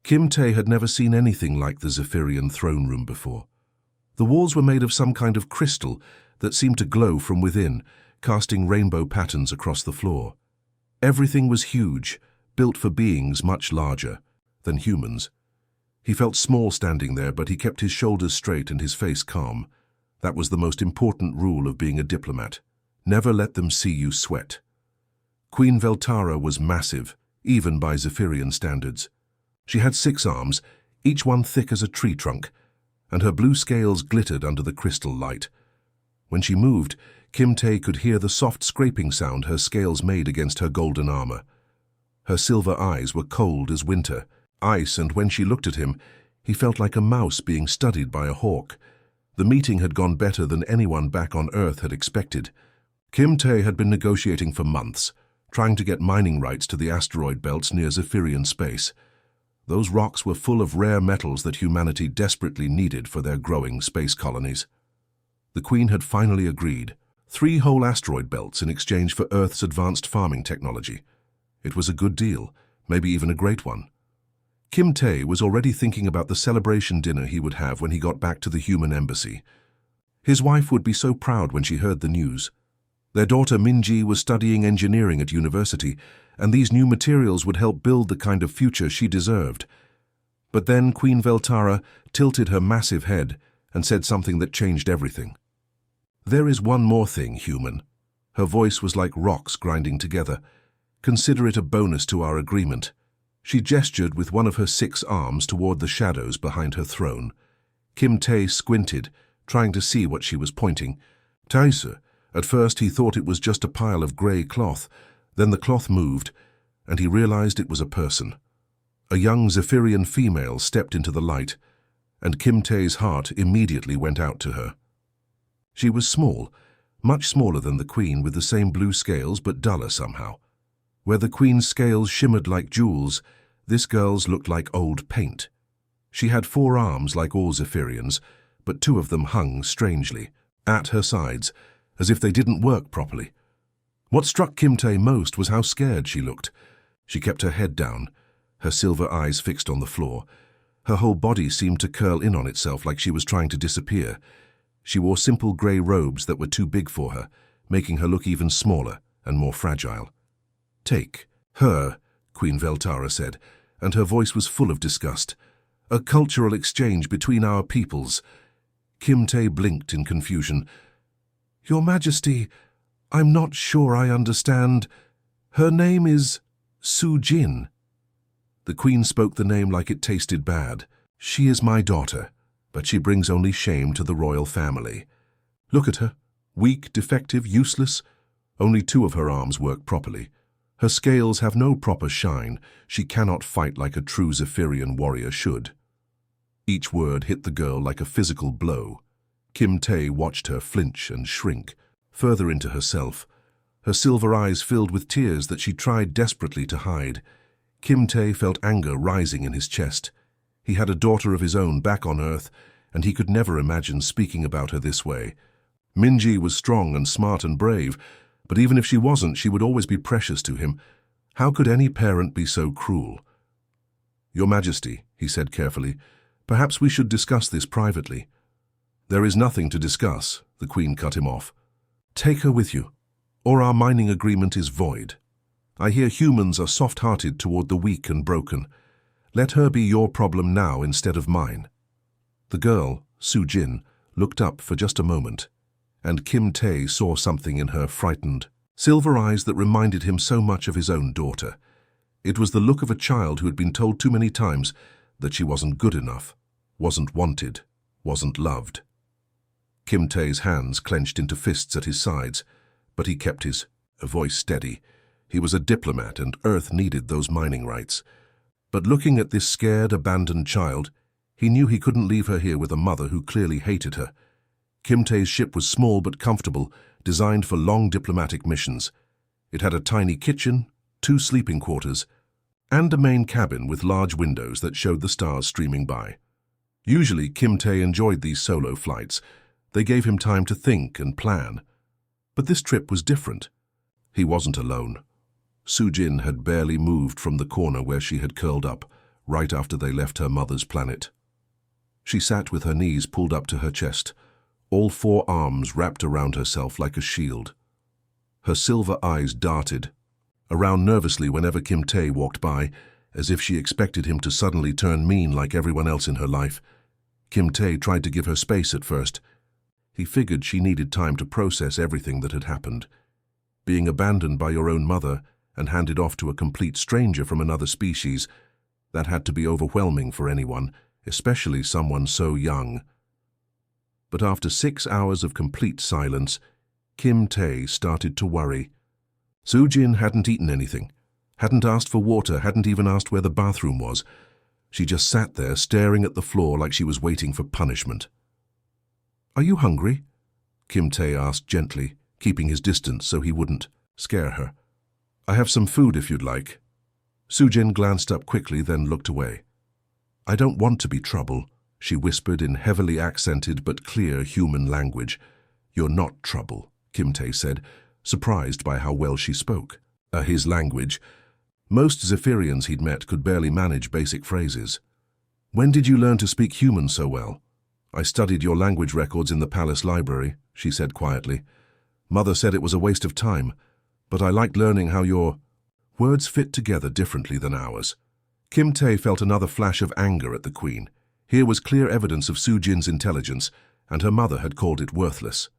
Kim Tae had never seen anything like the Zephyrian throne room before. The walls were made of some kind of crystal that seemed to glow from within, casting rainbow patterns across the floor. Everything was huge, built for beings much larger than humans. He felt small standing there, but he kept his shoulders straight and his face calm. That was the most important rule of being a diplomat. Never let them see you sweat. Queen Veltara was massive, even by Zephyrian standards. She had 6 arms, each one thick as a tree trunk, and her blue scales glittered under the crystal light. When she moved, Kim Tae could hear the soft scraping sound her scales made against her golden armor. Her silver eyes were cold as winter, ice, and when she looked at him, he felt like a mouse being studied by a hawk. The meeting had gone better than anyone back on Earth had expected. Kim Tae had been negotiating for months, trying to get mining rights to the asteroid belts near Zephyrian space. Those rocks were full of rare metals that humanity desperately needed for their growing space colonies. The Queen had finally agreed. 3 whole asteroid belts in exchange for Earth's advanced farming technology. It was a good deal, maybe even a great one. Kim Tae was already thinking about the celebration dinner he would have when he got back to the human embassy. His wife would be so proud when she heard the news. Their daughter Minji was studying engineering at university, and these new materials would help build the kind of future she deserved. But then Queen Veltara tilted her massive head and said something that changed everything. "There is one more thing, human." Her voice was like rocks grinding together. "Consider it a bonus to our agreement." She gestured with one of her 6 arms toward the shadows behind her throne. Kim Tae squinted, trying to see what she was pointing. "Taisa." At first he thought it was just a pile of grey cloth. Then the cloth moved, and he realized it was a person. A young Zephyrian female stepped into the light, and Kim Tae's heart immediately went out to her. She was small, much smaller than the Queen, with the same blue scales but duller somehow. Where the Queen's scales shimmered like jewels, this girl's looked like old paint. She had 4 arms like all Zephyrians, but 2 of them hung strangely at her sides, as if they didn't work properly. What struck Kim Tae most was how scared she looked. She kept her head down, her silver eyes fixed on the floor. Her whole body seemed to curl in on itself like she was trying to disappear. She wore simple grey robes that were too big for her, making her look even smaller and more fragile. "Take her," Queen Veltara said, and her voice was full of disgust. "A cultural exchange between our peoples." Kim Tae blinked in confusion. "Your Majesty, I'm not sure I understand. Her name is Su-Jin." The Queen spoke the name like it tasted bad. "She is my daughter, but she brings only shame to the royal family. Look at her, weak, defective, useless. Only 2 of her arms work properly. Her scales have no proper shine. She cannot fight like a true Zephyrian warrior should." Each word hit the girl like a physical blow. Kim Tae watched her flinch and shrink, further into herself. Her silver eyes filled with tears that she tried desperately to hide. Kim Tae felt anger rising in his chest. He had a daughter of his own back on Earth, and he could never imagine speaking about her this way. Minji was strong and smart and brave, but even if she wasn't, she would always be precious to him. How could any parent be so cruel? "Your Majesty," he said carefully, "perhaps we should discuss this privately." "There is nothing to discuss," the Queen cut him off. "Take her with you, or our mining agreement is void. I hear humans are soft-hearted toward the weak and broken. Let her be your problem now instead of mine." The girl, Su-Jin, looked up for just a moment, and Kim Tae saw something in her frightened, silver eyes that reminded him so much of his own daughter. It was the look of a child who had been told too many times that she wasn't good enough, wasn't wanted, wasn't loved. Kim Tae's hands clenched into fists at his sides, but he kept his voice steady. He was a diplomat, and Earth needed those mining rights. But looking at this scared, abandoned child, he knew he couldn't leave her here with a mother who clearly hated her. Kim Tae's ship was small but comfortable, designed for long diplomatic missions. It had a tiny kitchen, 2 sleeping quarters, and a main cabin with large windows that showed the stars streaming by. Usually, Kim Tae enjoyed these solo flights. They gave him time to think and plan. But this trip was different. He wasn't alone. Su-Jin had barely moved from the corner where she had curled up, right after they left her mother's planet. She sat with her knees pulled up to her chest, all four arms wrapped around herself like a shield. Her silver eyes darted around nervously whenever Kim Tae walked by, as if she expected him to suddenly turn mean like everyone else in her life. Kim Tae tried to give her space at first. He figured she needed time to process everything that had happened. Being abandoned by your own mother and handed off to a complete stranger from another species, that had to be overwhelming for anyone, especially someone so young. But after 6 hours of complete silence, Kim Tae started to worry. Soo-jin hadn't eaten anything, hadn't asked for water, hadn't even asked where the bathroom was. She just sat there staring at the floor like she was waiting for punishment. "Are you hungry?" Kim Tae asked gently, keeping his distance so he wouldn't scare her. "I have some food if you'd like." Soo-jin glanced up quickly, then looked away. "I don't want to be trouble," she whispered in heavily accented but clear human language. "You're not trouble," Kim Tae said, surprised by how well she spoke. His language. Most Zephyrians he'd met could barely manage basic phrases. "When did you learn to speak human so well?" "I studied your language records in the palace library," she said quietly. "Mother said it was a waste of time, but I liked learning how your words fit together differently than ours." Kim Tae felt another flash of anger at the Queen. Here was clear evidence of Soo-jin's intelligence, and her mother had called it worthless.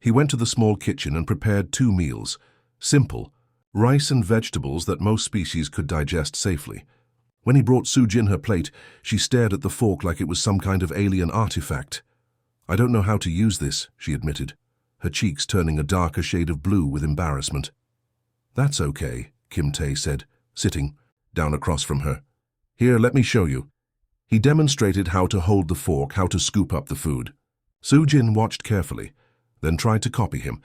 He went to the small kitchen and prepared 2 meals. Simple, rice and vegetables that most species could digest safely. When he brought Soo-jin her plate, she stared at the fork like it was some kind of alien artifact. "I don't know how to use this," she admitted, her cheeks turning a darker shade of blue with embarrassment. "That's okay," Kim Tae said, sitting down across from her. "Here, let me show you." He demonstrated how to hold the fork, how to scoop up the food. Soo-jin watched carefully, then tried to copy him.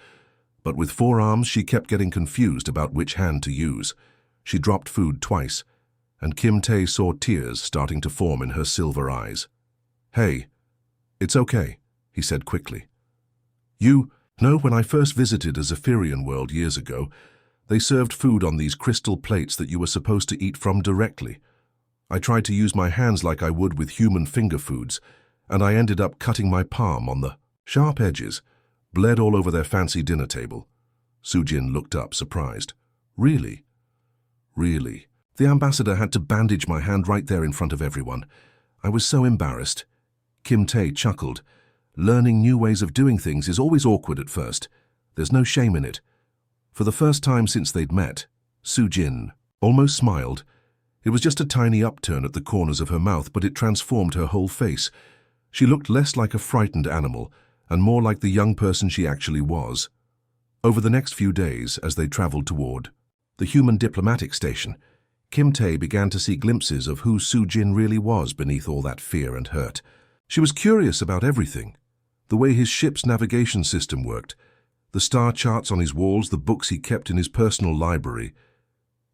But with 4 arms, she kept getting confused about which hand to use. She dropped food twice, and Kim Tae saw tears starting to form in her silver eyes. "Hey, it's okay," he said quickly. "You know, when I first visited a Zephyrian world years ago, they served food on these crystal plates that you were supposed to eat from directly. I tried to use my hands like I would with human finger foods, and I ended up cutting my palm on the sharp edges, bled all over their fancy dinner table." Soo-jin looked up, surprised. "Really?" "Really. The ambassador had to bandage my hand right there in front of everyone. I was so embarrassed." Kim Tae chuckled. "Learning new ways of doing things is always awkward at first. There's no shame in it." For the first time since they'd met, Soo-jin almost smiled. It was just a tiny upturn at the corners of her mouth, but it transformed her whole face. She looked less like a frightened animal and more like the young person she actually was. Over the next few days, as they traveled toward the human diplomatic station, Kim Tae began to see glimpses of who Soo-jin really was beneath all that fear and hurt. She was curious about everything. The way his ship's navigation system worked, the star charts on his walls, the books he kept in his personal library.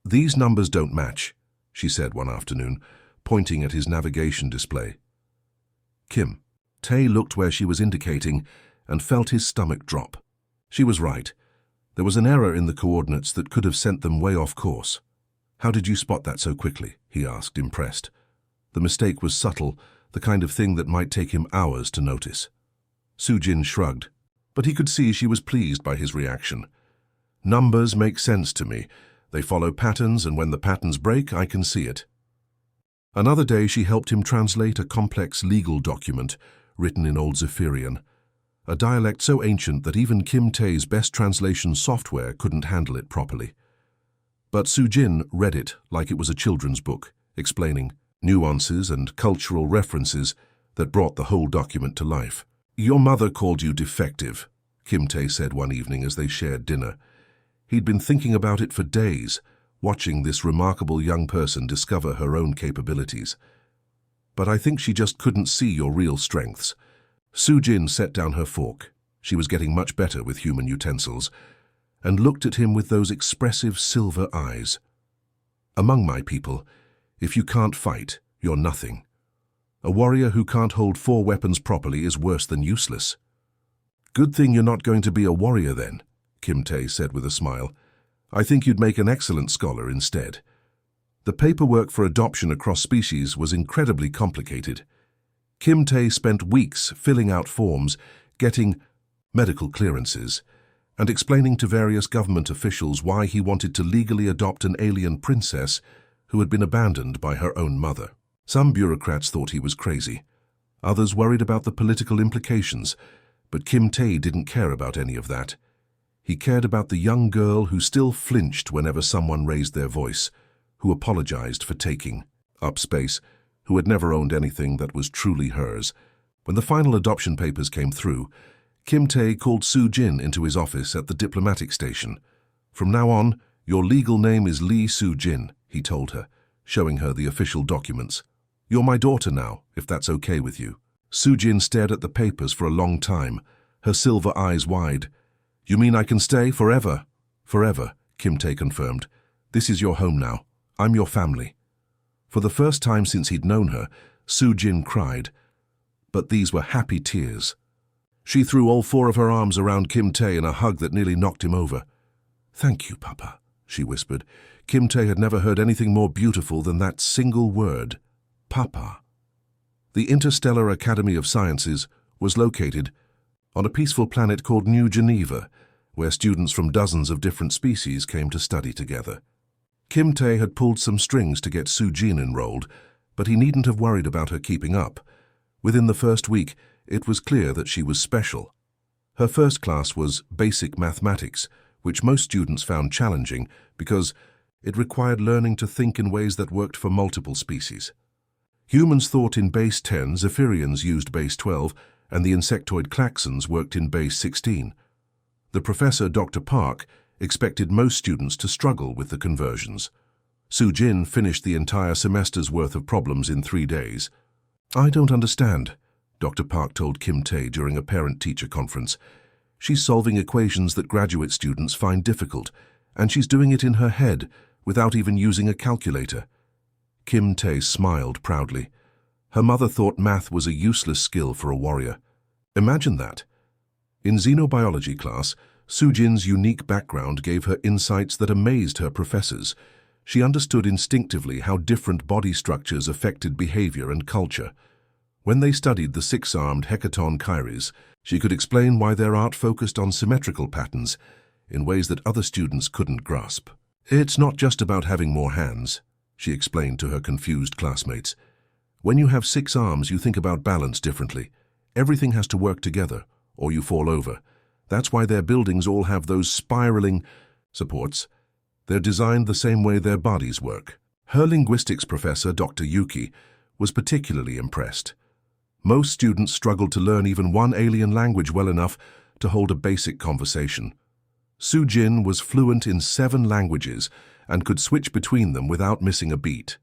"These numbers don't match," she said one afternoon, pointing at his navigation display. Kim Tae looked where she was indicating and felt his stomach drop. She was right. There was an error in the coordinates that could have sent them way off course. "How did you spot that so quickly?" he asked, impressed. The mistake was subtle, the kind of thing that might take him hours to notice. Soo-jin shrugged, but he could see she was pleased by his reaction. "Numbers make sense to me. They follow patterns, and when the patterns break, I can see it." Another day she helped him translate a complex legal document written in Old Zephyrian, a dialect so ancient that even Kim Tae's best translation software couldn't handle it properly. But Soo-jin read it like it was a children's book, explaining nuances and cultural references that brought the whole document to life. "Your mother called you defective," Kim Tae said one evening as they shared dinner. He'd been thinking about it for days, watching this remarkable young person discover her own capabilities. "But I think she just couldn't see your real strengths." Soo-jin set down her fork. She was getting much better with human utensils, and looked at him with those expressive silver eyes. "Among my people, if you can't fight, you're nothing. A warrior who can't hold 4 weapons properly is worse than useless." "Good thing you're not going to be a warrior then," Kim Tae said with a smile. "I think you'd make an excellent scholar instead." The paperwork for adoption across species was incredibly complicated. Kim Tae spent weeks filling out forms, getting medical clearances, and explaining to various government officials why he wanted to legally adopt an alien princess who had been abandoned by her own mother. Some bureaucrats thought he was crazy. Others worried about the political implications, but Kim Tae didn't care about any of that. He cared about the young girl who still flinched whenever someone raised their voice, who apologized for taking up space, who had never owned anything that was truly hers. When the final adoption papers came through, Kim Tae called Soo Jin into his office at the diplomatic station. "From now on, your legal name is Lee Soo Jin," he told her, showing her the official documents. "You're my daughter now, if that's okay with you." Soo Jin stared at the papers for a long time, her silver eyes wide. "You mean I can stay forever?" "Forever," Kim Tae confirmed. "This is your home now. I'm your family." For the first time since he'd known her, Soo Jin cried. But these were happy tears. She threw all four of her arms around Kim Tae in a hug that nearly knocked him over. "Thank you, Papa," she whispered. Kim Tae had never heard anything more beautiful than that single word, Papa. The Interstellar Academy of Sciences was located on a peaceful planet called New Geneva, where students from dozens of different species came to study together. Kim Tae had pulled some strings to get Soo Jin enrolled, but he needn't have worried about her keeping up. Within the first week, it was clear that she was special. Her first class was basic mathematics, which most students found challenging because it required learning to think in ways that worked for multiple species. Humans thought in base 10, Zephyrians used base 12, and the insectoid klaxons worked in base 16. The professor, Dr. Park, expected most students to struggle with the conversions. Soo Jin finished the entire semester's worth of problems in 3 days. "I don't understand," Dr. Park told Kim Tae during a parent-teacher conference. "She's solving equations that graduate students find difficult, and she's doing it in her head without even using a calculator." Kim Tae smiled proudly. Her mother thought math was a useless skill for a warrior. Imagine that. In xenobiology class, Soo Jin's unique background gave her insights that amazed her professors. She understood instinctively how different body structures affected behavior and culture. When they studied the six-armed hecaton chiris, she could explain why their art focused on symmetrical patterns in ways that other students couldn't grasp. "It's not just about having more hands," she explained to her confused classmates. "When you have 6 arms, you think about balance differently. Everything has to work together, or you fall over. That's why their buildings all have those spiraling supports. They're designed the same way their bodies work." Her linguistics professor, Dr. Yuki, was particularly impressed. Most students struggled to learn even one alien language well enough to hold a basic conversation. Soo Jin was fluent in 7 languages and could switch between them without missing a beat.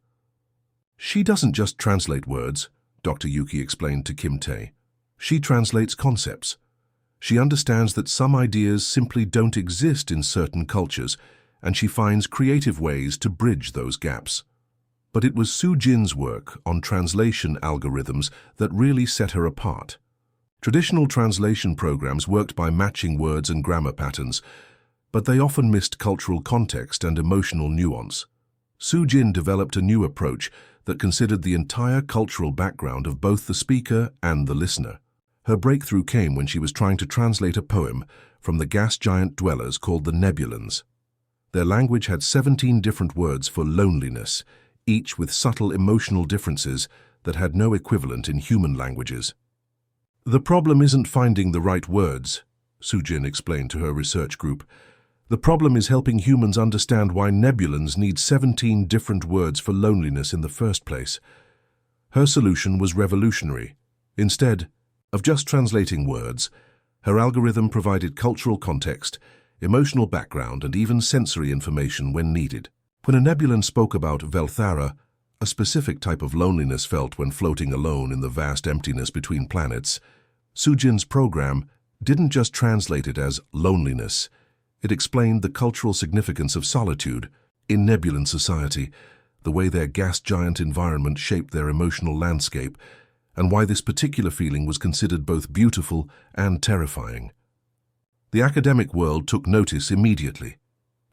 "She doesn't just translate words," Dr. Yuki explained to Kim Tae. "She translates concepts. She understands that some ideas simply don't exist in certain cultures, and she finds creative ways to bridge those gaps." But it was Soo Jin's work on translation algorithms that really set her apart. Traditional translation programs worked by matching words and grammar patterns, but they often missed cultural context and emotional nuance. Soo Jin developed a new approach that considered the entire cultural background of both the speaker and the listener. Her breakthrough came when she was trying to translate a poem from the gas giant dwellers called the Nebulans. Their language had 17 different words for loneliness, each with subtle emotional differences that had no equivalent in human languages. "The problem isn't finding the right words," Soo Jin explained to her research group. "The problem is helping humans understand why Nebulans need 17 different words for loneliness in the first place." Her solution was revolutionary. Instead of just translating words, her algorithm provided cultural context, emotional background, and even sensory information when needed. When a Nebulan spoke about Velthara, a specific type of loneliness felt when floating alone in the vast emptiness between planets, Soo Jin's program didn't just translate it as loneliness. It explained the cultural significance of solitude in Nebulan society, the way their gas giant environment shaped their emotional landscape, and why this particular feeling was considered both beautiful and terrifying. The academic world took notice immediately.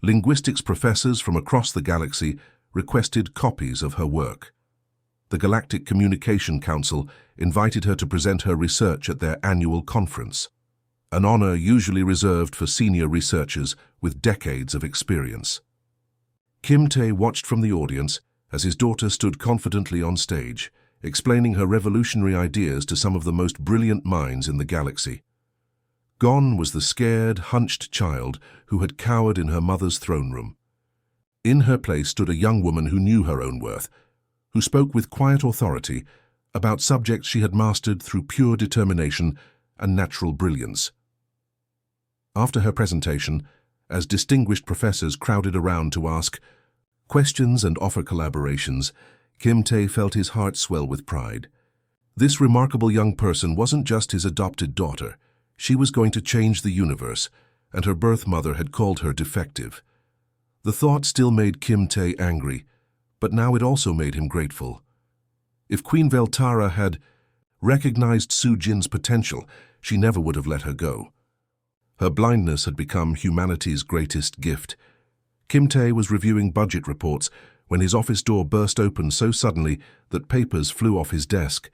Linguistics professors from across the galaxy requested copies of her work. The Galactic Communication Council invited her to present her research at their annual conference, an honor usually reserved for senior researchers with decades of experience. Kim Tae watched from the audience as his daughter stood confidently on stage, explaining her revolutionary ideas to some of the most brilliant minds in the galaxy. Gone was the scared, hunched child who had cowered in her mother's throne room. In her place stood a young woman who knew her own worth, who spoke with quiet authority about subjects she had mastered through pure determination and natural brilliance. After her presentation, as distinguished professors crowded around to ask questions and offer collaborations, Kim Tae felt his heart swell with pride. This remarkable young person wasn't just his adopted daughter. She was going to change the universe, and her birth mother had called her defective. The thought still made Kim Tae angry, but now it also made him grateful. If Queen Veltara had recognized Su Jin's potential, she never would have let her go. Her blindness had become humanity's greatest gift. Kim Tae was reviewing budget reports when his office door burst open so suddenly that papers flew off his desk.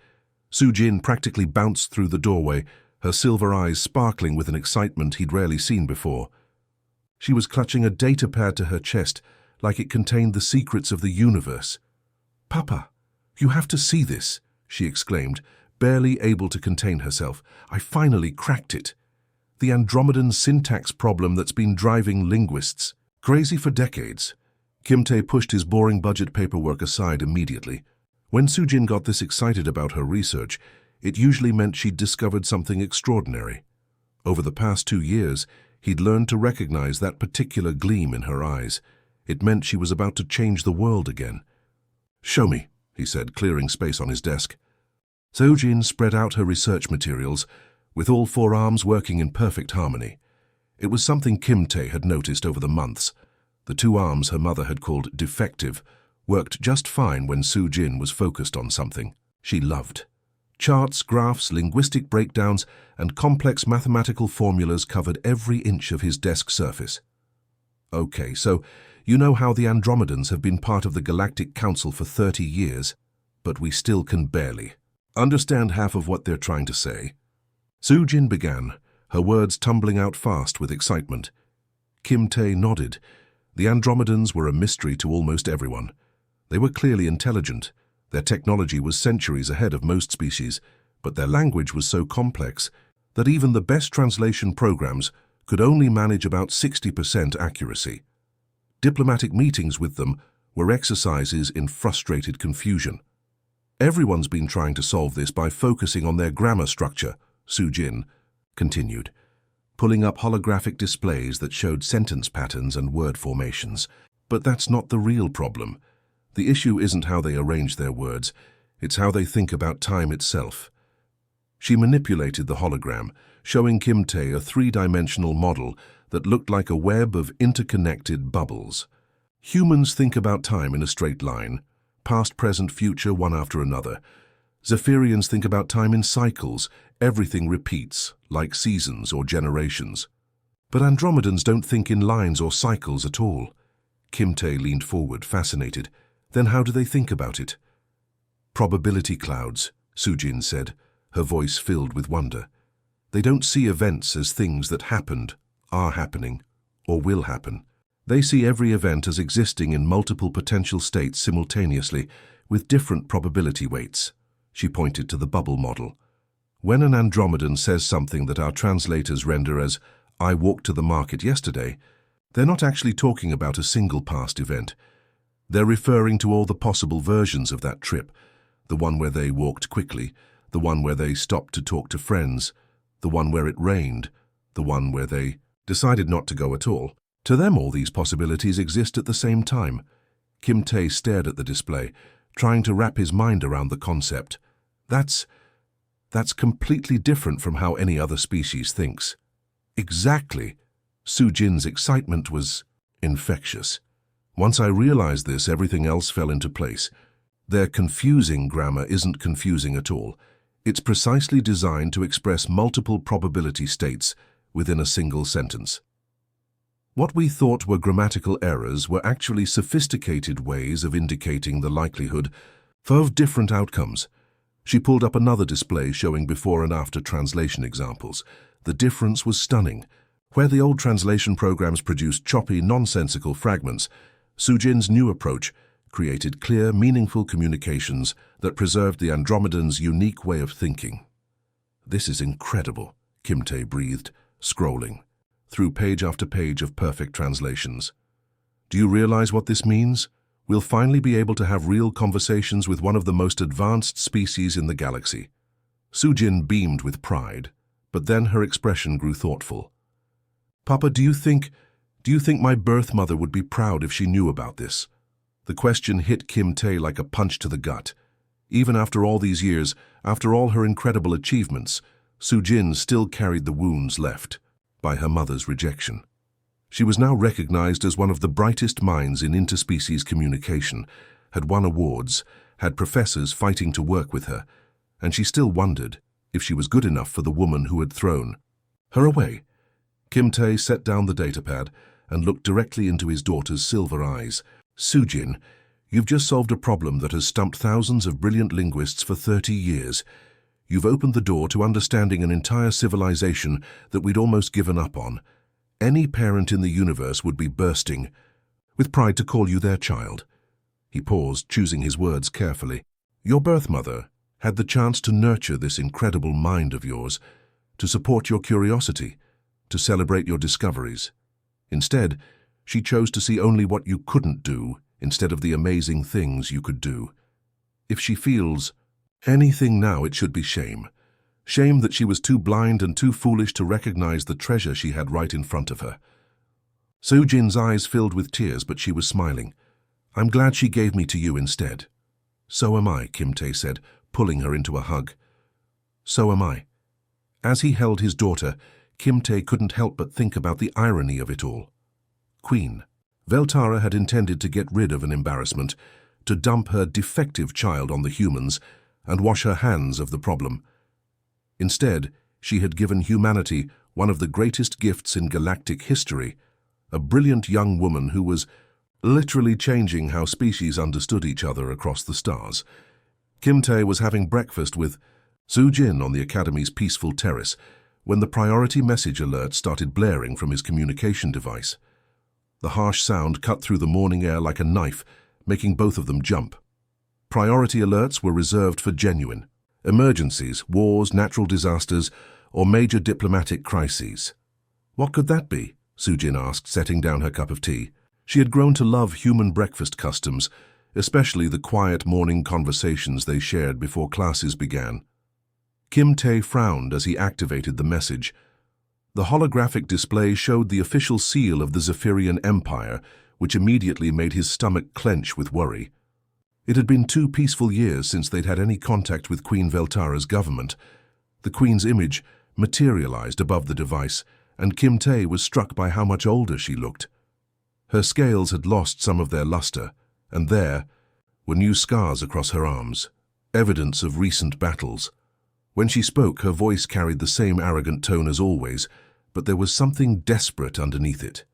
Su Jin practically bounced through the doorway, her silver eyes sparkling with an excitement he'd rarely seen before. She was clutching a data pad to her chest, like it contained the secrets of the universe. "Papa, you have to see this," she exclaimed, barely able to contain herself. "I finally cracked it. The Andromedan syntax problem that's been driving linguists crazy for decades." Kim Tae pushed his boring budget paperwork aside immediately. When Su Jin got this excited about her research, it usually meant she'd discovered something extraordinary. Over the past 2 years, he'd learned to recognize that particular gleam in her eyes. It meant she was about to change the world again. "Show me," he said, clearing space on his desk. Su Jin spread out her research materials, with all 4 arms working in perfect harmony. It was something Kim Tae had noticed over the months. The 2 arms her mother had called defective worked just fine when Su Jin was focused on something she loved. Charts, graphs, linguistic breakdowns, and complex mathematical formulas covered every inch of his desk surface. "Okay, so you know how the Andromedans have been part of the Galactic Council for 30 years, but we still can barely understand half of what they're trying to say." Su Jin began, her words tumbling out fast with excitement. Kim Tae nodded. The Andromedans were a mystery to almost everyone. They were clearly intelligent. Their technology was centuries ahead of most species, but their language was so complex that even the best translation programs could only manage about 60% accuracy. Diplomatic meetings with them were exercises in frustrated confusion. "Everyone's been trying to solve this by focusing on their grammar structure," Su Jin continued, pulling up holographic displays that showed sentence patterns and word formations. "But that's not the real problem. The issue isn't how they arrange their words, it's how they think about time itself." She manipulated the hologram, showing Kim Tae a 3-dimensional model that looked like a web of interconnected bubbles. Humans think about time in a straight line, past, present, future, one after another. Zephyrians think about time in cycles. Everything repeats, like seasons or generations. But Andromedans don't think in lines or cycles at all. Kim Tae leaned forward, fascinated. "Then how do they think about it?" "Probability clouds," Su Jin said, her voice filled with wonder. "They don't see events as things that happened, are happening, or will happen. They see every event as existing in multiple potential states simultaneously, with different probability weights." She pointed to the bubble model. "When an Andromedan says something that our translators render as, 'I walked to the market yesterday,' they're not actually talking about a single past event. They're referring to all the possible versions of that trip, the one where they walked quickly, the one where they stopped to talk to friends, the one where it rained, the one where they decided not to go at all. To them, all these possibilities exist at the same time." Kim Tae stared at the display, trying to wrap his mind around the concept. That's completely different from how any other species thinks." "Exactly." Su Jin's excitement was infectious. "Once I realized this, everything else fell into place. Their confusing grammar isn't confusing at all. It's precisely designed to express multiple probability states within a single sentence." What we thought were grammatical errors were actually sophisticated ways of indicating the likelihood of different outcomes. She pulled up another display showing before and after translation examples. The difference was stunning. Where the old translation programs produced choppy, nonsensical fragments, Sujin's new approach created clear, meaningful communications that preserved the Andromedans' unique way of thinking. "This is incredible," Kim Tae breathed, scrolling through page after page of perfect translations. "Do you realize what this means? We'll finally be able to have real conversations with one of the most advanced species in the galaxy." Sujin beamed with pride, but then her expression grew thoughtful. "Papa, do you think my birth mother would be proud if she knew about this?" The question hit Kim Tae like a punch to the gut. Even after all these years, after all her incredible achievements, Sujin still carried the wounds left by her mother's rejection. She was now recognized as one of the brightest minds in interspecies communication, had won awards, had professors fighting to work with her, and she still wondered if she was good enough for the woman who had thrown her away. Kim Tae set down the datapad and looked directly into his daughter's silver eyes. "Sujin, you've just solved a problem that has stumped thousands of brilliant linguists for 30 years. You've opened the door to understanding an entire civilization that we'd almost given up on. Any parent in the universe would be bursting with pride to call you their child." He paused, choosing his words carefully. "Your birth mother had the chance to nurture this incredible mind of yours, to support your curiosity, to celebrate your discoveries. Instead, she chose to see only what you couldn't do instead of the amazing things you could do. If she feels anything now, it should be shame. Shame that she was too blind and too foolish to recognize the treasure she had right in front of her." Sujin's eyes filled with tears, but she was smiling. "I'm glad she gave me to you instead." "So am I," Kim Tae said, pulling her into a hug. "So am I." As he held his daughter, Kim Tae couldn't help but think about the irony of it all. Queen Veltara had intended to get rid of an embarrassment, to dump her defective child on the humans and wash her hands of the problem. Instead, she had given humanity one of the greatest gifts in galactic history, a brilliant young woman who was literally changing how species understood each other across the stars. Kim Tae was having breakfast with Sujin on the Academy's peaceful terrace when the priority message alert started blaring from his communication device. The harsh sound cut through the morning air like a knife, making both of them jump. Priority alerts were reserved for genuine emergencies, wars, natural disasters, or major diplomatic crises. "What could that be?" Sujin asked, setting down her cup of tea. She had grown to love human breakfast customs, especially the quiet morning conversations they shared before classes began. Kim Tae frowned as he activated the message. The holographic display showed the official seal of the Zephyrian Empire, which immediately made his stomach clench with worry. It had been 2 peaceful years since they'd had any contact with Queen Veltara's government. The Queen's image materialized above the device, and Kim Tae was struck by how much older she looked. Her scales had lost some of their luster, and there were new scars across her arms, evidence of recent battles. When she spoke, her voice carried the same arrogant tone as always, but there was something desperate underneath it.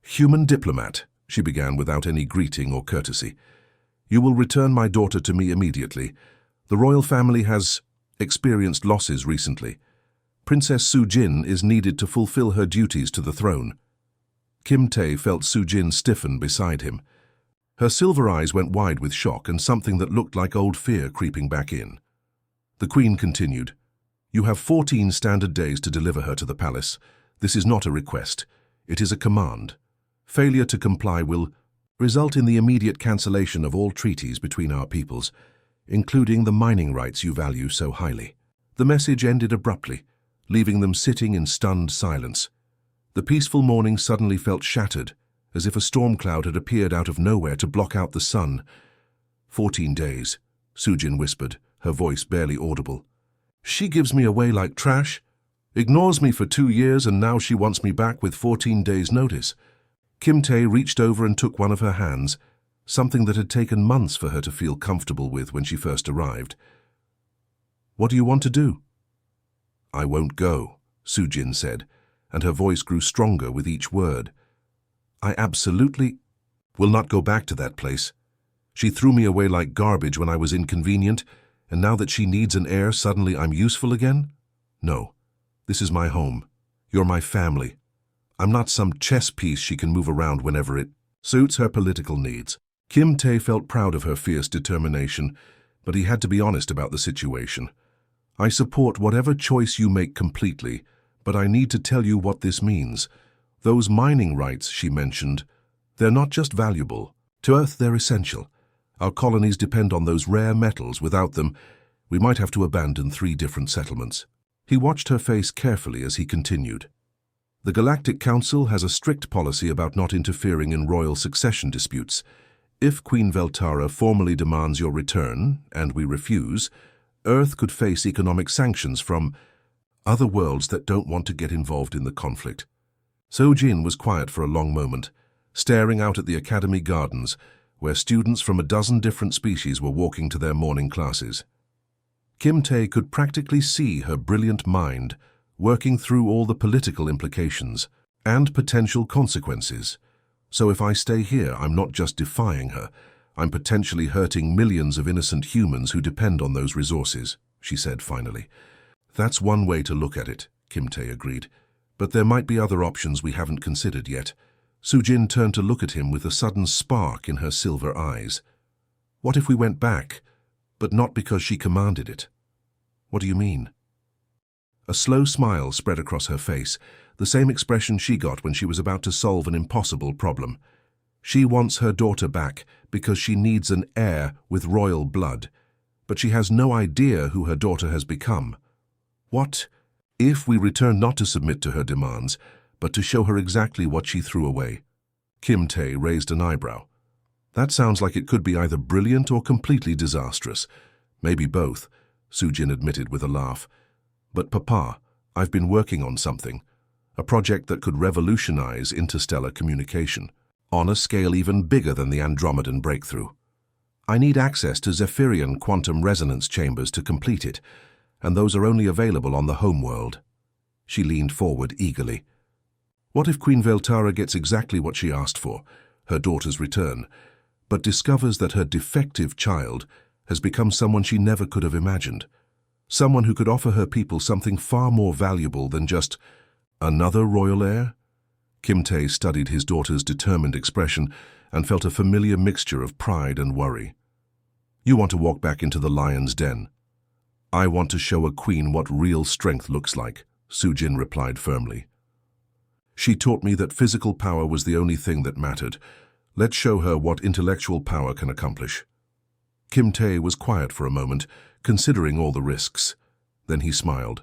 "Human diplomat," she began without any greeting or courtesy. "You will return my daughter to me immediately. The royal family has experienced losses recently. Princess Sujin is needed to fulfill her duties to the throne." Kim Tae felt Sujin stiffen beside him. Her silver eyes went wide with shock and something that looked like old fear creeping back in. The Queen continued, "You have 14 standard days to deliver her to the palace. This is not a request. It is a command. Failure to comply will result in the immediate cancellation of all treaties between our peoples, including the mining rights you value so highly." The message ended abruptly, leaving them sitting in stunned silence. The peaceful morning suddenly felt shattered, as if a storm cloud had appeared out of nowhere to block out the sun. 14 days, Sujin whispered, her voice barely audible. "She gives me away like trash, ignores me for 2 years, and now she wants me back with 14 days' notice." Kim Tae reached over and took one of her hands, something that had taken months for her to feel comfortable with when she first arrived. "What do you want to do?" "I won't go," Sujin said, and her voice grew stronger with each word. I absolutely will not go back to that place. She threw me away like garbage when I was inconvenient, and now that she needs an heir, suddenly I'm useful again? No, this is my home. You're my family. I'm not some chess piece she can move around whenever it suits her political needs. Kim Tae felt proud of her fierce determination, but he had to be honest about the situation. I support whatever choice you make completely, but I need to tell you what this means. Those mining rights she mentioned, they're not just valuable. To Earth, they're essential. Our colonies depend on those rare metals. Without them, we might have to abandon 3 different settlements. He watched her face carefully as he continued. The Galactic Council has a strict policy about not interfering in royal succession disputes. If Queen Veltara formally demands your return, and we refuse, Earth could face economic sanctions from other worlds that don't want to get involved in the conflict. So-Jin was quiet for a long moment, staring out at the Academy gardens, where students from a dozen different species were walking to their morning classes. Kim Tae could practically see her brilliant mind working through all the political implications and potential consequences. So if I stay here, I'm not just defying her, I'm potentially hurting millions of innocent humans who depend on those resources, she said finally. That's one way to look at it, Kim Tae agreed. But there might be other options we haven't considered yet. Soo-Jin turned to look at him with a sudden spark in her silver eyes. What if we went back, but not because she commanded it? What do you mean? A slow smile spread across her face, the same expression she got when she was about to solve an impossible problem. She wants her daughter back because she needs an heir with royal blood, but she has no idea who her daughter has become. What if we return not to submit to her demands, but to show her exactly what she threw away? Kim Tae raised an eyebrow. That sounds like it could be either brilliant or completely disastrous. Maybe both, Soo-Jin admitted with a laugh. But Papa, I've been working on something, a project that could revolutionize interstellar communication, on a scale even bigger than the Andromedan breakthrough. I need access to Zephyrian quantum resonance chambers to complete it, and those are only available on the homeworld. She leaned forward eagerly. What if Queen Veltara gets exactly what she asked for, her daughter's return, but discovers that her defective child has become someone she never could have imagined? Someone who could offer her people something far more valuable than just another royal heir? Kim Tae studied his daughter's determined expression and felt a familiar mixture of pride and worry. You want to walk back into the lion's den. I want to show a queen what real strength looks like, Soo-Jin replied firmly. She taught me that physical power was the only thing that mattered. Let's show her what intellectual power can accomplish. Kim Tae was quiet for a moment, considering all the risks. Then he smiled.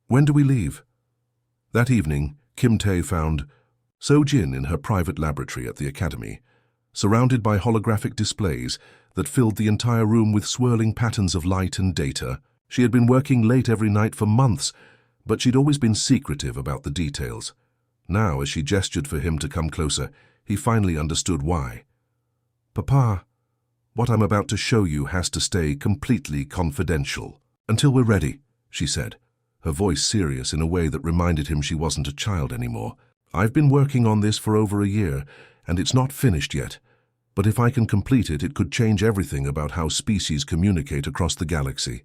When do we leave? That evening, Kim Tae found So-Jin in her private laboratory at the academy, surrounded by holographic displays that filled the entire room with swirling patterns of light and data. She had been working late every night for months, but she'd always been secretive about the details. Now, as she gestured for him to come closer, he finally understood why. Papa, what I'm about to show you has to stay completely confidential. Until we're ready, she said, her voice serious in a way that reminded him she wasn't a child anymore. I've been working on this for over a year, and it's not finished yet. But if I can complete it, it could change everything about how species communicate across the galaxy.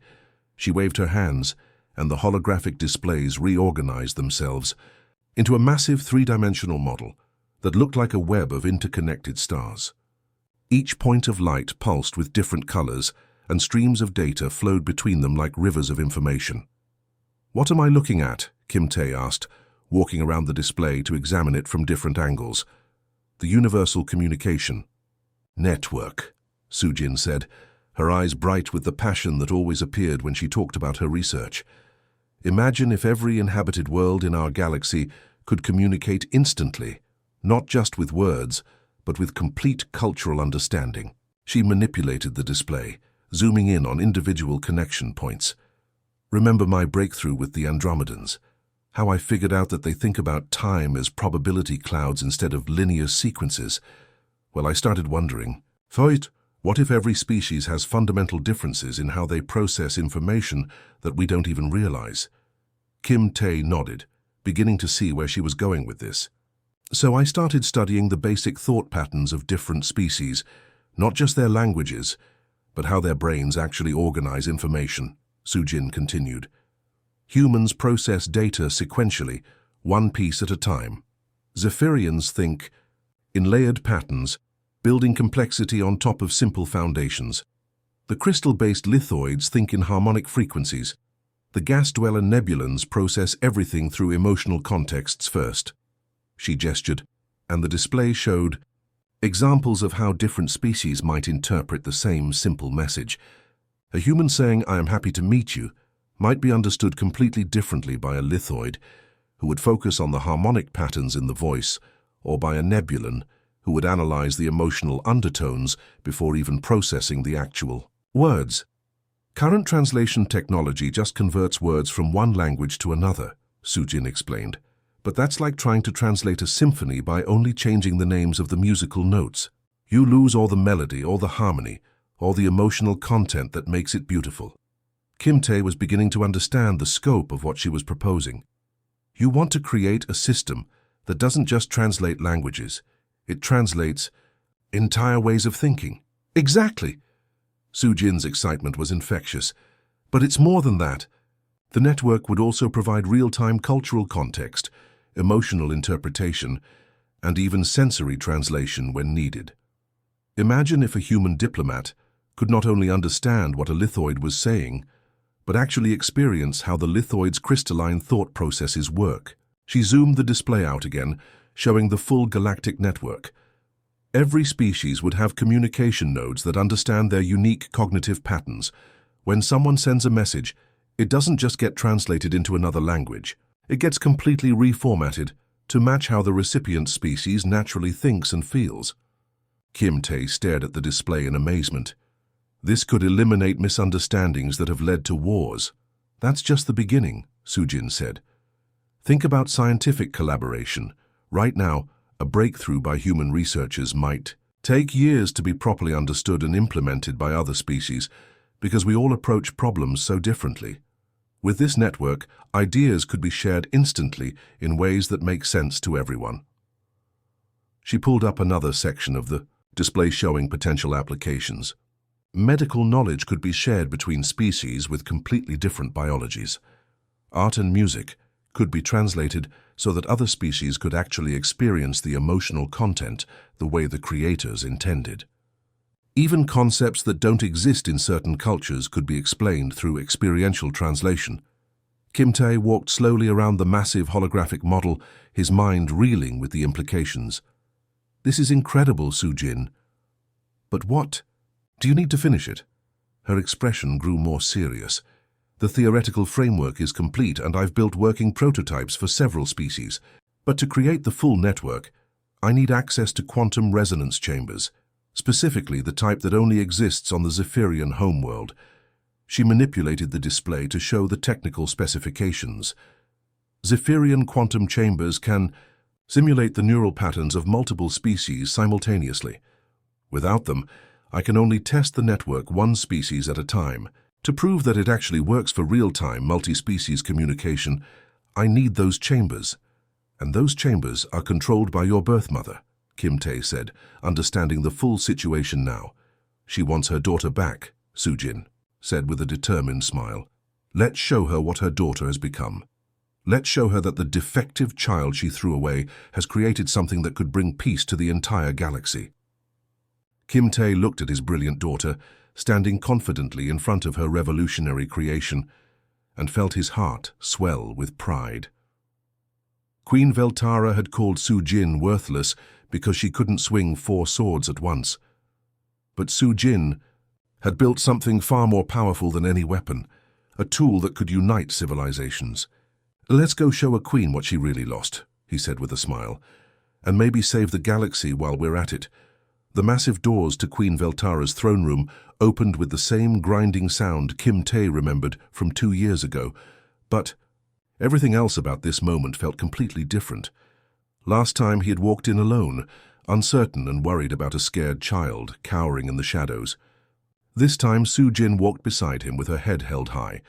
She waved her hands, and the holographic displays reorganized themselves into a massive 3-dimensional model that looked like a web of interconnected stars. Each point of light pulsed with different colors, and streams of data flowed between them like rivers of information. What am I looking at? Kim Tae asked, walking around the display to examine it from different angles. The Universal Communication Network, Soo-Jin said, her eyes bright with the passion that always appeared when she talked about her research. Imagine if every inhabited world in our galaxy could communicate instantly, not just with words, but with complete cultural understanding. She manipulated the display, zooming in on individual connection points. Remember my breakthrough with the Andromedans? How I figured out that they think about time as probability clouds instead of linear sequences? Well, I started wondering, what if every species has fundamental differences in how they process information that we don't even realize? Kim Tae nodded, beginning to see where she was going with this. So I started studying the basic thought patterns of different species, not just their languages, but how their brains actually organize information, Sujin continued. Humans process data sequentially, one piece at a time. Zephyrians think in layered patterns, building complexity on top of simple foundations. The crystal-based lithoids think in harmonic frequencies. The gas-dweller nebulans process everything through emotional contexts first. She gestured, and the display showed examples of how different species might interpret the same simple message. A human saying, "I am happy to meet you," might be understood completely differently by a lithoid, who would focus on the harmonic patterns in the voice, or by a nebulan, who would analyze the emotional undertones before even processing the actual words. Current translation technology just converts words from one language to another, Sujin explained. But that's like trying to translate a symphony by only changing the names of the musical notes. You lose all the melody, all the harmony, all the emotional content that makes it beautiful. Kim Tae was beginning to understand the scope of what she was proposing. You want to create a system that doesn't just translate languages, it translates entire ways of thinking. Exactly! Sujin's excitement was infectious. But it's more than that. The network would also provide real-time cultural context, emotional interpretation, and even sensory translation when needed. Imagine if a human diplomat could not only understand what a lithoid was saying, but actually experience how the lithoid's crystalline thought processes work. She zoomed the display out again, showing the full galactic network. Every species would have communication nodes that understand their unique cognitive patterns. When someone sends a message, it doesn't just get translated into another language. It gets completely reformatted to match how the recipient species naturally thinks and feels. Kim Tae stared at the display in amazement. This could eliminate misunderstandings that have led to wars. That's just the beginning, Sujin said. Think about scientific collaboration. Right now, a breakthrough by human researchers might take years to be properly understood and implemented by other species because we all approach problems so differently. With this network, ideas could be shared instantly in ways that make sense to everyone. She pulled up another section of the display showing potential applications. Medical knowledge could be shared between species with completely different biologies. Art and music could be translated so that other species could actually experience the emotional content the way the creators intended. Even concepts that don't exist in certain cultures could be explained through experiential translation. Kim Tae walked slowly around the massive holographic model, his mind reeling with the implications. This is incredible, Sujin. But what? Do you need to finish it? Her expression grew more serious. The theoretical framework is complete and I've built working prototypes for several species. But to create the full network, I need access to quantum resonance chambers, specifically the type that only exists on the Zephyrian homeworld. She manipulated the display to show the technical specifications. Zephyrian quantum chambers can simulate the neural patterns of multiple species simultaneously. Without them, I can only test the network one species at a time. To prove that it actually works for real-time multi-species communication, I need those chambers. And those chambers are controlled by your birth mother, Kim Tae said, understanding the full situation now. She wants her daughter back, Sujin said with a determined smile. Let's show her what her daughter has become. Let's show her that the defective child she threw away has created something that could bring peace to the entire galaxy. Kim Tae looked at his brilliant daughter, standing confidently in front of her revolutionary creation, and felt his heart swell with pride. Queen Veltara had called Sujin worthless because she couldn't swing 4 swords at once. But Sujin had built something far more powerful than any weapon, a tool that could unite civilizations. Let's go show a queen what she really lost, he said with a smile, and maybe save the galaxy while we're at it. The massive doors to Queen Veltara's throne room opened with the same grinding sound Kim Tae remembered from 2 years ago, but everything else about this moment felt completely different. Last time he had walked in alone, uncertain and worried about a scared child cowering in the shadows. This time Sujin walked beside him with her head held high,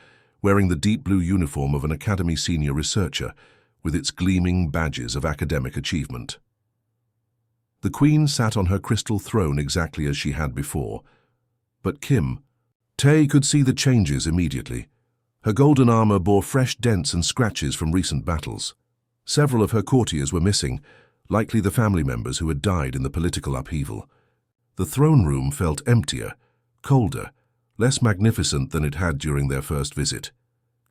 wearing the deep blue uniform of an Academy senior researcher, with its gleaming badges of academic achievement. The queen sat on her crystal throne exactly as she had before. But Kim Tae could see the changes immediately. Her golden armor bore fresh dents and scratches from recent battles. Several of her courtiers were missing, likely the family members who had died in the political upheaval. The throne room felt emptier, colder, less magnificent than it had during their first visit.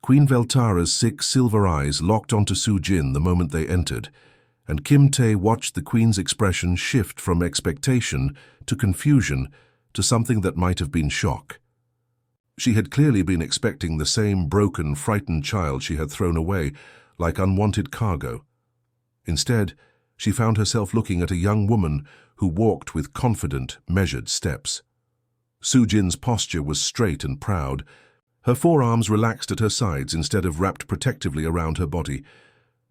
Queen Veltara's 6 silver eyes locked onto Su-jin the moment they entered, and Kim Tae watched the queen's expression shift from expectation to confusion to something that might have been shock. She had clearly been expecting the same broken, frightened child she had thrown away, like unwanted cargo. Instead, she found herself looking at a young woman who walked with confident, measured steps. Su-jin's posture was straight and proud. Her forearms relaxed at her sides instead of wrapped protectively around her body.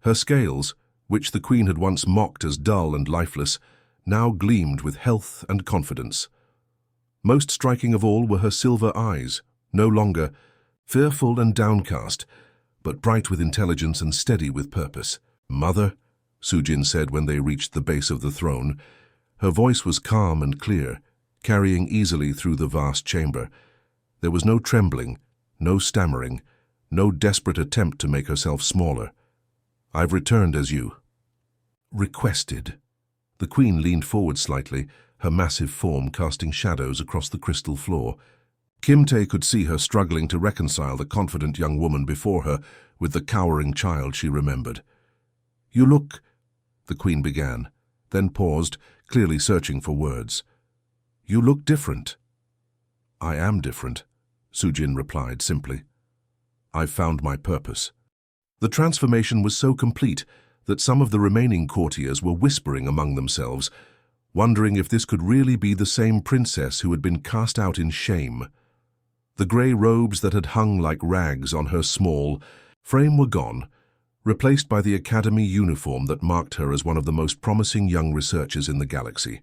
Her scales, which the queen had once mocked as dull and lifeless, now gleamed with health and confidence. Most striking of all were her silver eyes, no longer fearful and downcast, but bright with intelligence and steady with purpose. "Mother," Su-jin said when they reached the base of the throne. Her voice was calm and clear, carrying easily through the vast chamber. There was no trembling, no stammering, no desperate attempt to make herself smaller. "I've returned as you requested." The queen leaned forward slightly, her massive form casting shadows across the crystal floor. Kim Tae could see her struggling to reconcile the confident young woman before her with the cowering child she remembered. "You look," the queen began, then paused, clearly searching for words. "You look different." "I am different," Su-jin replied simply. "I've found my purpose." The transformation was so complete that some of the remaining courtiers were whispering among themselves, wondering if this could really be the same princess who had been cast out in shame. The grey robes that had hung like rags on her small frame were gone, replaced by the academy uniform that marked her as one of the most promising young researchers in the galaxy.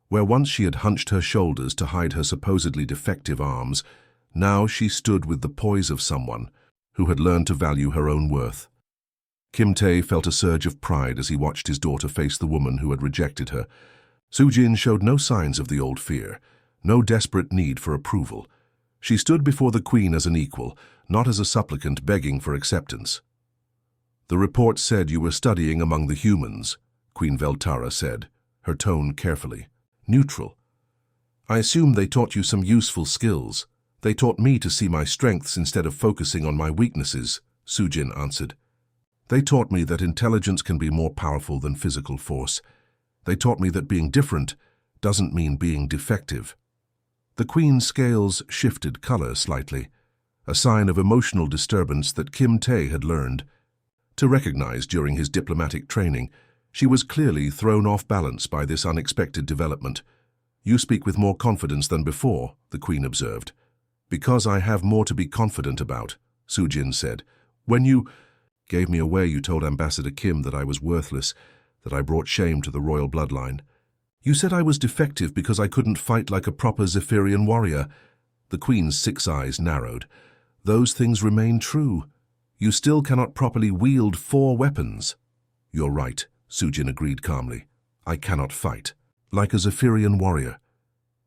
Where once she had hunched her shoulders to hide her supposedly defective arms, now she stood with the poise of someone who had learned to value her own worth. Kim Tae felt a surge of pride as he watched his daughter face the woman who had rejected her. Su-jin showed no signs of the old fear, no desperate need for approval. She stood before the queen as an equal, not as a supplicant begging for acceptance. "The report said you were studying among the humans," Queen Veltara said, her tone carefully neutral. "I assume they taught you some useful skills. They taught me to see my strengths instead of focusing on my weaknesses," Su-jin answered. "They taught me that intelligence can be more powerful than physical force. They taught me that being different doesn't mean being defective." The queen's scales shifted color slightly, a sign of emotional disturbance that Kim Tae had learned to recognize during his diplomatic training. She was clearly thrown off balance by this unexpected development. "You speak with more confidence than before," the queen observed. "Because I have more to be confident about," Su-jin said. "When you gave me away, you told Ambassador Kim that I was worthless, that I brought shame to the royal bloodline. You said I was defective because I couldn't fight like a proper Zephyrian warrior." The queen's 6 eyes narrowed. "Those things remain true. You still cannot properly wield 4 weapons." "You're right," Su-jin agreed calmly. "I cannot fight like a Zephyrian warrior,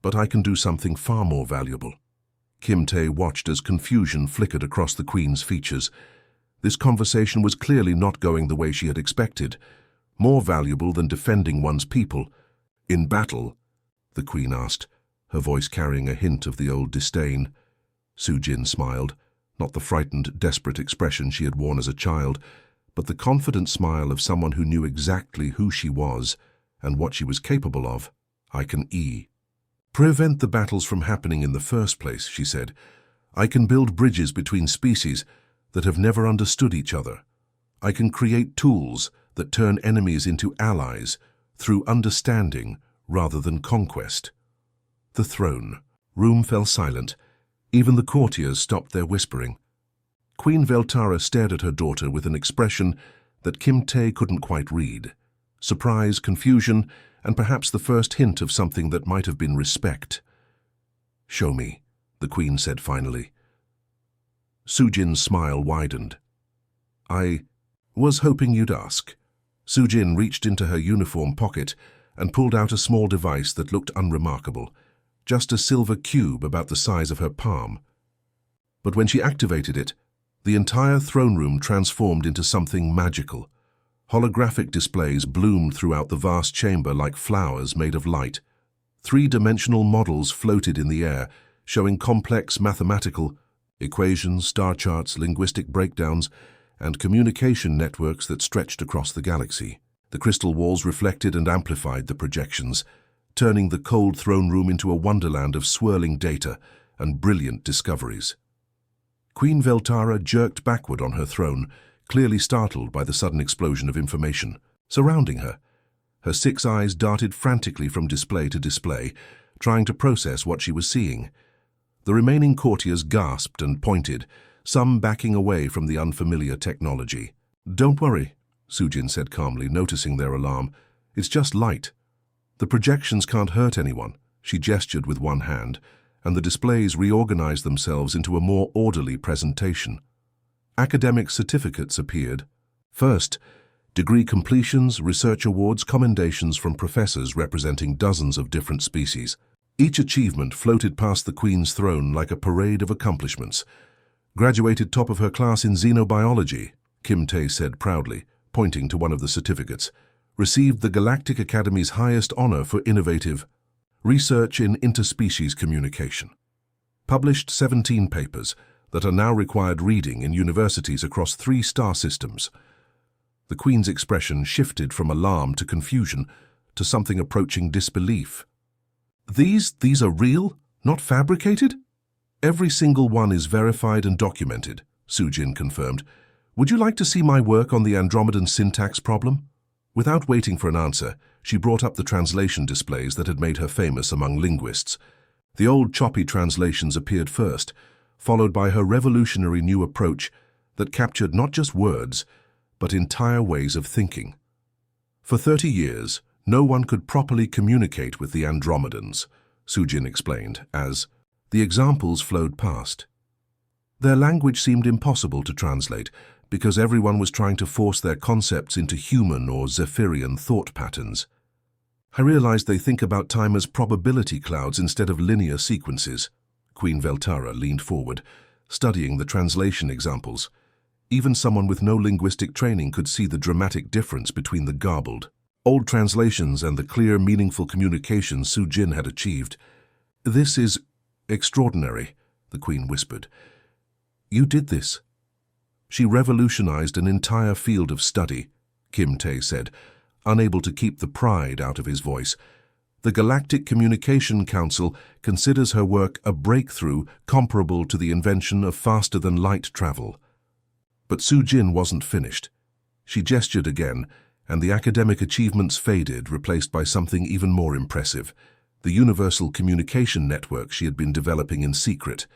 but I can do something far more valuable." Kim Tae watched as confusion flickered across the queen's features. This conversation was clearly not going the way she had expected. More valuable than defending one's people. "In battle?" the queen asked, her voice carrying a hint of the old disdain. Su-jin smiled, not the frightened, desperate expression she had worn as a child, but the confident smile of someone who knew exactly who she was and what she was capable of. "I can prevent the battles from happening in the first place," she said. "I can build bridges between species that have never understood each other. I can create tools that turn enemies into allies through understanding rather than conquest." The throne room fell silent. Even the courtiers stopped their whispering. Queen Veltara stared at her daughter with an expression that Kim Tae couldn't quite read. Surprise, confusion, and perhaps the first hint of something that might have been respect. "Show me," the queen said finally. Su-jin's smile widened. "I was hoping you'd ask." Su-jin reached into her uniform pocket and pulled out a small device that looked unremarkable, just a silver cube about the size of her palm. But when she activated it, the entire throne room transformed into something magical. Holographic displays bloomed throughout the vast chamber like flowers made of light. Three-dimensional models floated in the air, showing complex mathematical equations, star charts, linguistic breakdowns, and communication networks that stretched across the galaxy. The crystal walls reflected and amplified the projections, turning the cold throne room into a wonderland of swirling data and brilliant discoveries. Queen Veltara jerked backward on her throne, clearly startled by the sudden explosion of information surrounding her. Her 6 eyes darted frantically from display to display, trying to process what she was seeing. The remaining courtiers gasped and pointed, some backing away from the unfamiliar technology. "Don't worry," Sujin said calmly, noticing their alarm. "It's just light. The projections can't hurt anyone." She gestured with one hand, and the displays reorganized themselves into a more orderly presentation. Academic certificates appeared. First, degree completions, research awards, commendations from professors representing dozens of different species. Each achievement floated past the Queen's throne like a parade of accomplishments. "Graduated top of her class in xenobiology," Kim Tae said proudly, pointing to one of the certificates. "Received the Galactic Academy's highest honor for innovative research in interspecies communication. Published 17 papers that are now required reading in universities across 3 star systems." The Queen's expression shifted from alarm to confusion to something approaching disbelief. These are real, not fabricated?" "Every single one is verified and documented," Sujin confirmed. "Would you like to see my work on the Andromedan syntax problem?" Without waiting for an answer, she brought up the translation displays that had made her famous among linguists. The old choppy translations appeared first, followed by her revolutionary new approach that captured not just words, but entire ways of thinking. For 30 years, no one could properly communicate with the Andromedans, Sujin explained, as the examples flowed past. Their language seemed impossible to translate because everyone was trying to force their concepts into human or Zephyrian thought patterns. "I realized they think about time as probability clouds instead of linear sequences." Queen Veltara leaned forward, studying the translation examples. Even someone with no linguistic training could see the dramatic difference between the garbled old translations and the clear, meaningful communication Sujin had achieved. "This is extraordinary," the Queen whispered. "You did this." "She revolutionized an entire field of study," Kim Tae said, unable to keep the pride out of his voice. "The Galactic Communication Council considers her work a breakthrough comparable to the invention of faster-than-light travel." But Sujin wasn't finished. She gestured again, and the academic achievements faded, replaced by something even more impressive: the universal communication network she had been developing in secret.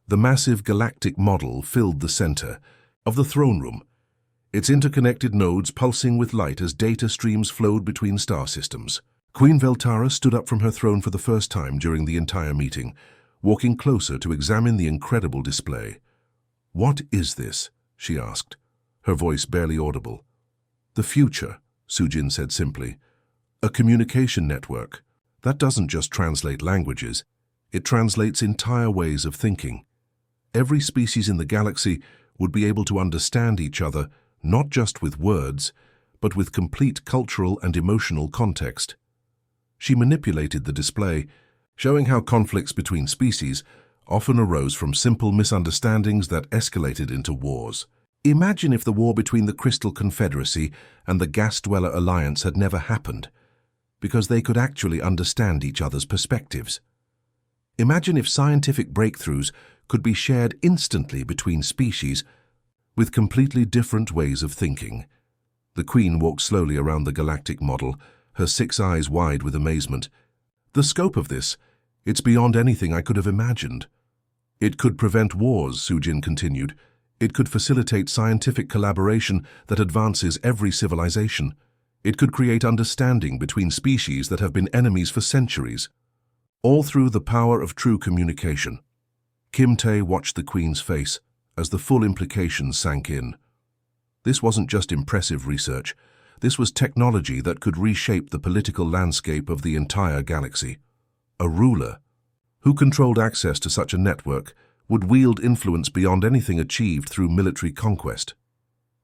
The massive galactic model filled the center of the throne room, its interconnected nodes pulsing with light as data streams flowed between star systems. Queen Veltara stood up from her throne for the first time during the entire meeting, walking closer to examine the incredible display. "What is this?" she asked, her voice barely audible. "The future," Sujin said simply. "A communication network. That doesn't just translate languages, it translates entire ways of thinking. Every species in the galaxy would be able to understand each other, not just with words, but with complete cultural and emotional context." She manipulated the display, showing how conflicts between species often arose from simple misunderstandings that escalated into wars. Imagine if the war between the Crystal Confederacy and the Gas Dweller Alliance had never happened, because they could actually understand each other's perspectives. Imagine if scientific breakthroughs could be shared instantly between species with completely different ways of thinking. The Queen walked slowly around the galactic model, her 6 eyes wide with amazement. "The scope of this, it's beyond anything I could have imagined." "It could prevent wars," Sujin continued. "It could facilitate scientific collaboration that advances every civilization. It could create understanding between species that have been enemies for centuries. All through the power of true communication." Kim Tae watched the Queen's face as the full implications sank in. This wasn't just impressive research. This was technology that could reshape the political landscape of the entire galaxy. A ruler, who controlled access to such a network, would wield influence beyond anything achieved through military conquest.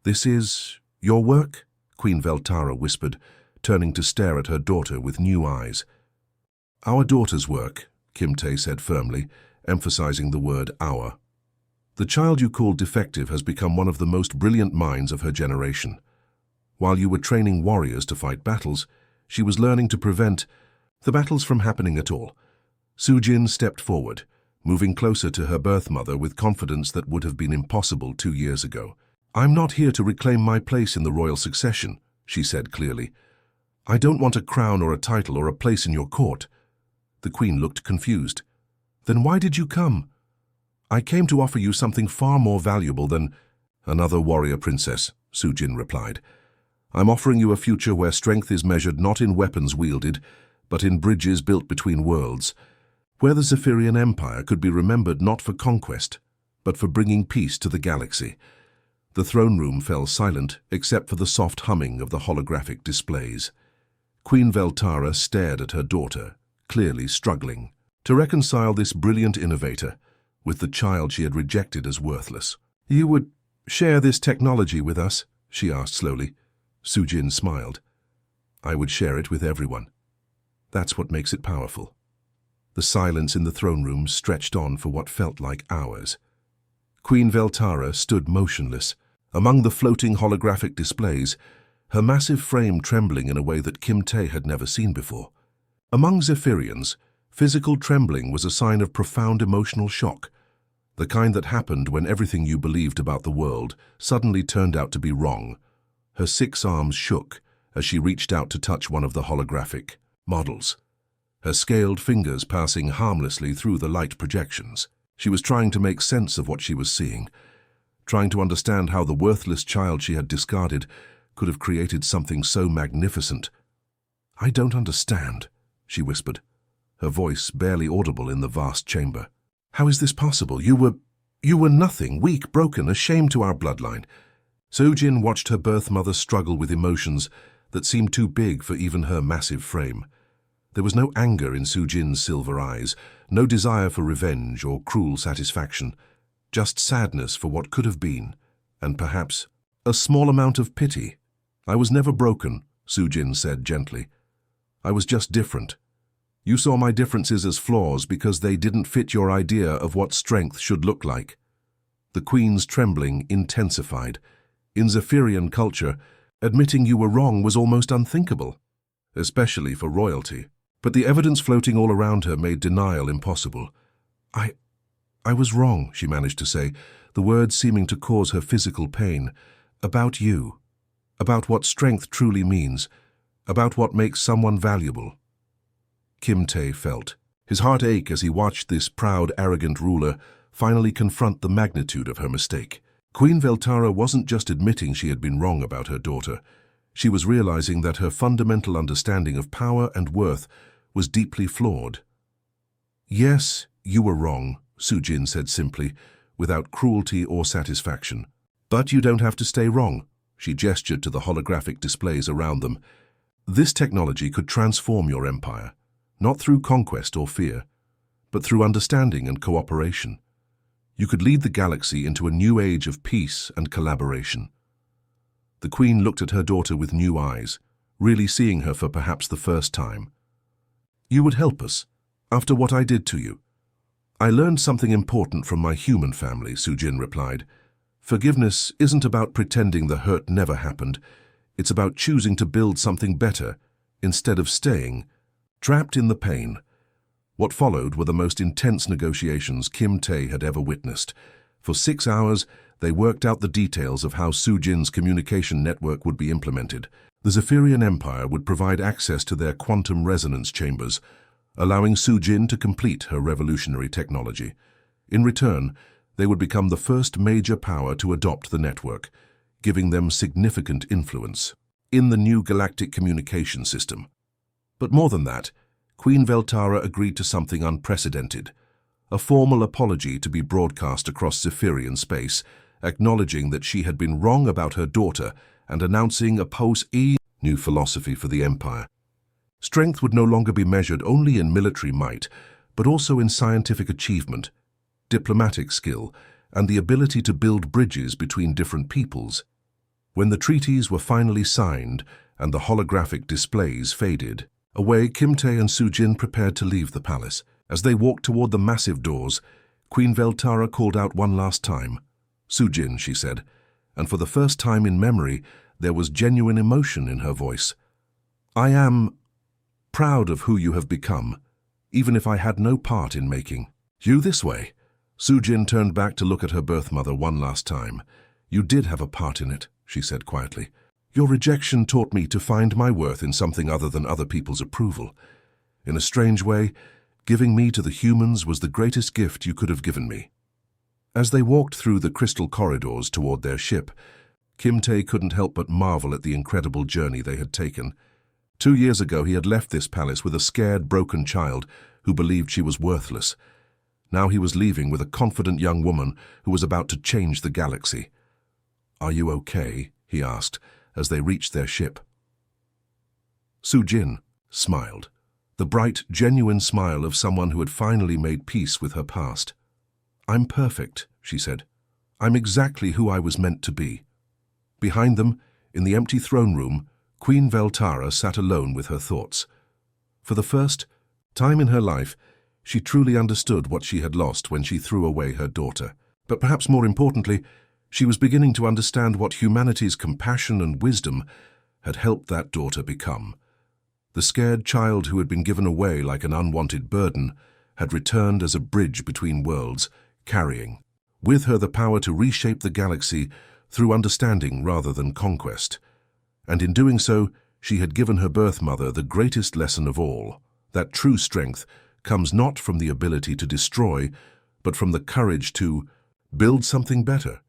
"This is your work?" Queen Veltara whispered, turning to stare at her daughter with new eyes. "Our daughter's work," Kimte said firmly, emphasizing the word our. "The child you called defective has become one of the most brilliant minds of her generation. While you were training warriors to fight battles, she was learning to prevent the battles from happening at all." Sujin stepped forward, moving closer to her birth mother with confidence that would have been impossible 2 years ago. "I'm not here to reclaim my place in the royal succession," she said clearly. "I don't want a crown or a title or a place in your court." The queen looked confused. "Then why did you come?" "I came to offer you something far more valuable than another warrior princess," Sujin replied. "I'm offering you a future where strength is measured not in weapons wielded, but in bridges built between worlds, where the Zephyrian Empire could be remembered not for conquest, but for bringing peace to the galaxy." The throne room fell silent, except for the soft humming of the holographic displays. Queen Veltara stared at her daughter, clearly struggling to reconcile this brilliant innovator with the child she had rejected as worthless. "You would share this technology with us?" she asked slowly. Sujin smiled. "I would share it with everyone. That's what makes it powerful." The silence in the throne room stretched on for what felt like hours. Queen Veltara stood motionless among the floating holographic displays, her massive frame trembling in a way that Kimte had never seen before. Among Zephyrians, physical trembling was a sign of profound emotional shock, the kind that happened when everything you believed about the world suddenly turned out to be wrong. Her 6 arms shook as she reached out to touch one of the holographic models, her scaled fingers passing harmlessly through the light projections. She was trying to make sense of what she was seeing, trying to understand how the worthless child she had discarded could have created something so magnificent. "I don't understand," she whispered, her voice barely audible in the vast chamber. "How is this possible? You were nothing, weak, broken, a shame to our bloodline." Sojin watched her birth mother struggle with emotions that seemed too big for even her massive frame. There was no anger in Sujin's silver eyes, no desire for revenge or cruel satisfaction, just sadness for what could have been, and perhaps a small amount of pity. "I was never broken," Sujin said gently. "I was just different. You saw my differences as flaws because they didn't fit your idea of what strength should look like." The queen's trembling intensified. In Zephyrian culture, admitting you were wrong was almost unthinkable, especially for royalty. But the evidence floating all around her made denial impossible. I was wrong," she managed to say, the words seeming to cause her physical pain. "About you. About what strength truly means. About what makes someone valuable." Kimte felt his heart ache as he watched this proud, arrogant ruler finally confront the magnitude of her mistake. Queen Veltara wasn't just admitting she had been wrong about her daughter. She was realizing that her fundamental understanding of power and worth was deeply flawed. "Yes, you were wrong," Sujin said simply, without cruelty or satisfaction. "But you don't have to stay wrong." She gestured to the holographic displays around them. "This technology could transform your empire, not through conquest or fear, but through understanding and cooperation. You could lead the galaxy into a new age of peace and collaboration." The queen looked at her daughter with new eyes, really seeing her for perhaps the first time. "You would help us, after what I did to you." "I learned something important from my human family," Sujin replied. "Forgiveness isn't about pretending the hurt never happened. It's about choosing to build something better, instead of staying trapped in the pain." What followed were the most intense negotiations Kimte had ever witnessed. For 6 hours, they worked out the details of how Sujin's communication network would be implemented. The Zephyrian Empire would provide access to their quantum resonance chambers, allowing Sujin to complete her revolutionary technology. In return, they would become the first major power to adopt the network, giving them significant influence in the new galactic communication system. But more than that, Queen Veltara agreed to something unprecedented, a formal apology to be broadcast across Zephyrian space, acknowledging that she had been wrong about her daughter and announcing a post-E new philosophy for the Empire. Strength would no longer be measured only in military might, but also in scientific achievement, diplomatic skill, and the ability to build bridges between different peoples. When the treaties were finally signed and the holographic displays faded away, Kim-tae and Soo-jin prepared to leave the palace. As they walked toward the massive doors, Queen Veltara called out one last time. "Soo-jin," she said, and for the first time in memory, there was genuine emotion in her voice. "I am proud of who you have become, even if I had no part in making you this way." Soo-jin turned back to look at her birth mother one last time. "You did have a part in it," she said quietly. "Your rejection taught me to find my worth in something other than other people's approval. In a strange way, giving me to the humans was the greatest gift you could have given me." As they walked through the crystal corridors toward their ship, Kim-tae couldn't help but marvel at the incredible journey they had taken. 2 years ago, he had left this palace with a scared, broken child who believed she was worthless. Now he was leaving with a confident young woman who was about to change the galaxy. "Are you okay?" he asked as they reached their ship. Soo-jin smiled, the bright, genuine smile of someone who had finally made peace with her past. "I'm perfect," she said. "I'm exactly who I was meant to be." Behind them, in the empty throne room, Queen Veltara sat alone with her thoughts. For the first time in her life, she truly understood what she had lost when she threw away her daughter. But perhaps more importantly, she was beginning to understand what humanity's compassion and wisdom had helped that daughter become. The scared child who had been given away like an unwanted burden had returned as a bridge between worlds, carrying with her the power to reshape the galaxy through understanding rather than conquest. And in doing so, she had given her birth mother the greatest lesson of all, that true strength comes not from the ability to destroy, but from the courage to build something better.